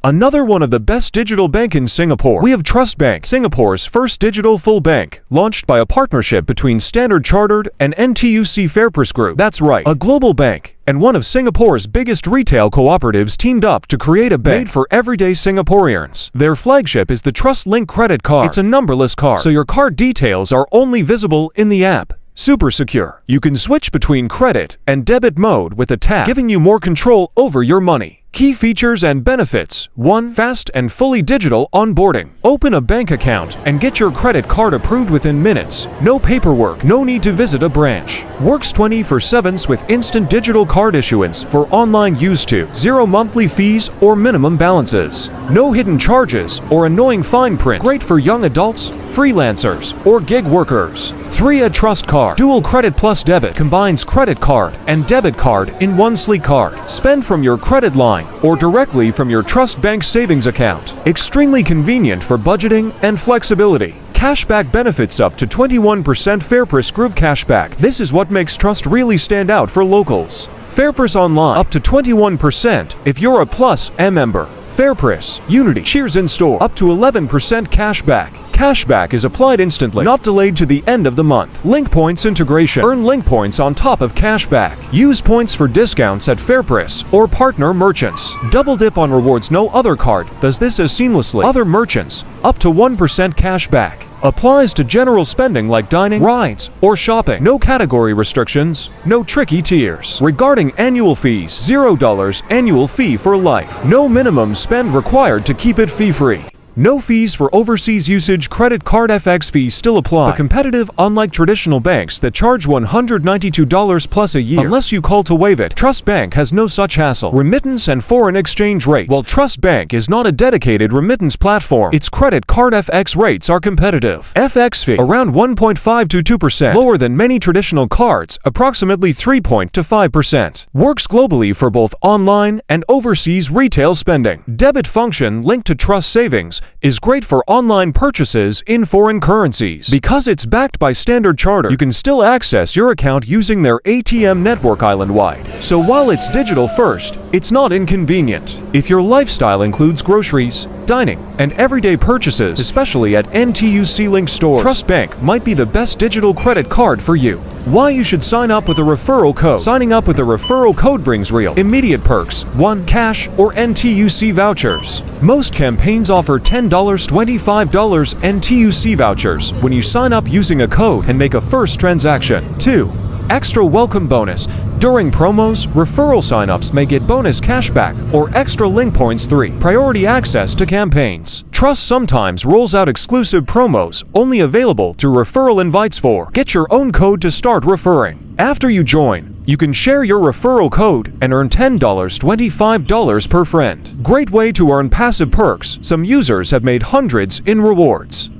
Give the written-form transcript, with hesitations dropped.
Another one of the best digital bank in Singapore. We have Trust Bank, Singapore's first digital full bank, launched by a partnership between Standard Chartered and NTUC FairPrice Group. That's right, a global bank and one of Singapore's biggest retail cooperatives teamed up to create a bank made for everyday Singaporeans. Their flagship is the Trust Link credit card. It's a numberless card, so your card details are only visible in the app. Super secure. You can switch between credit and debit mode with a tap, giving you more control over your money. Key features and benefits. 1. Fast and fully digital onboarding. Open a bank account and get your credit card approved within minutes. No paperwork, no need to visit a branch. Works 24/7 with instant digital card issuance for online use too. 0 monthly fees or minimum balances. No hidden charges or annoying fine print. Great for young adults, freelancers, or gig workers. 3. A Trust Card. Dual Credit Plus Debit combines credit card and debit card in one sleek card. Spend from your credit line or directly from your Trust Bank savings account. Extremely convenient for budgeting and flexibility. Cashback benefits up to 21% FairPrice Group cashback. This is what makes Trust really stand out for locals. FairPrice Online up to 21% if you're a Plus M member. FairPrice, Unity, Cheers in Store up to 11% cashback. Cashback is applied instantly, not delayed to the end of the month. Link Points integration. Earn link points on top of cashback. Use points for discounts at FairPrice or partner merchants. Double dip on rewards. No other card does this as seamlessly. Other merchants, up to 1% cashback. Applies to general spending like dining, rides, or shopping. No category restrictions, no tricky tiers. Regarding annual fees, $0 annual fee for life. No minimum spend required to keep it fee-free. No fees for overseas usage. Credit card FX fees still apply, but competitive, unlike traditional banks that charge $192 plus a year unless you call to waive it. Trust Bank has no such hassle. Remittance and foreign exchange rates. While Trust Bank is not a dedicated remittance platform, its credit card FX rates are competitive. FX fee around 1.5 to 2%, lower than many traditional cards, approximately 3 to 5%. Works globally for both online and overseas retail spending. Debit function linked to Trust Savings is great for online purchases in foreign currencies. Because it's backed by Standard Chartered, you can still access your account using their ATM network island-wide. So while it's digital first, it's not inconvenient. If your lifestyle includes groceries, dining, and everyday purchases, especially at NTUC-linked stores, Trust Bank might be the best digital credit card for you. Why you should sign up with a referral code. Signing up with a referral code brings real, immediate perks. 1. Cash or NTUC vouchers. Most campaigns offer $10, $25 NTUC vouchers when you sign up using a code and make a first transaction. 2. Extra welcome bonus. During promos, referral signups may get bonus cashback or extra link points. 3. Priority access to campaigns. Trust sometimes rolls out exclusive promos only available through referral invites. 4. Get your own code to start referring. After you join, you can share your referral code and earn $10, $25 per friend. Great way to earn passive perks. Some users have made hundreds in rewards.